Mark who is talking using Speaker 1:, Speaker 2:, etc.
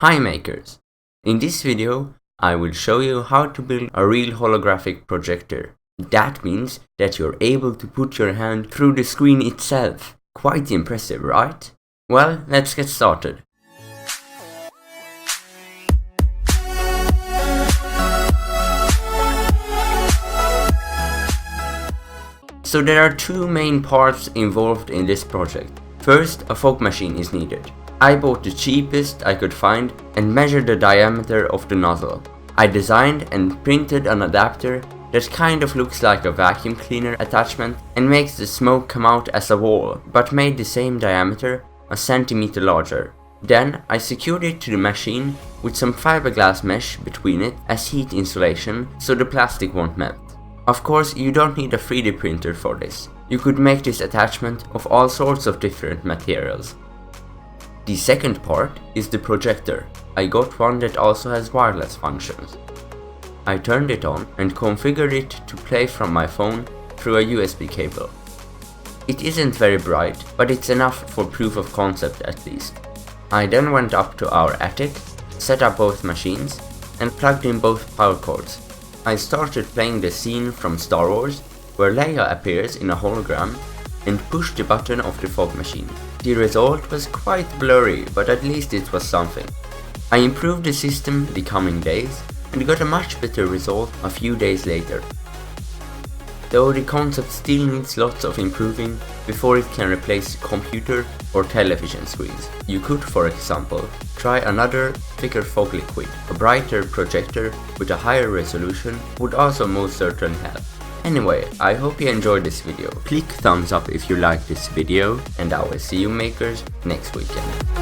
Speaker 1: Hi makers! In this video, I will show you how to build a real holographic projector. That means that you're able to put your hand through the screen itself. Quite impressive, right? Well, let's get started. So there are two main parts involved in this project. First, a fog machine is needed. I bought the cheapest I could find and measured the diameter of the nozzle. I designed and printed an adapter that kind of looks like a vacuum cleaner attachment and makes the smoke come out as a wall, but made the same diameter a centimeter larger. Then I secured it to the machine with some fiberglass mesh between it as heat insulation so the plastic won't melt. Of course, you don't need a 3D printer for this. You could make this attachment of all sorts of different materials. The second part is the projector. I got one that also has wireless functions. I turned it on and configured it to play from my phone through a USB cable. It isn't very bright, but it's enough for proof of concept at least. I then went up to our attic, set up both machines, and plugged in both power cords. I started playing the scene from Star Wars, where Leia appears in a hologram, and pushed the button of the fog machine. The result was quite blurry, but at least it was something. I improved the system the coming days, and got a much better result a few days later. Though the concept still needs lots of improving before it can replace computer or television screens. You could, for example, try another thicker fog liquid. A brighter projector with a higher resolution would also most certainly help. Anyway, I hope you enjoyed this video. Click thumbs up if you liked this video, and I will see you makers next weekend.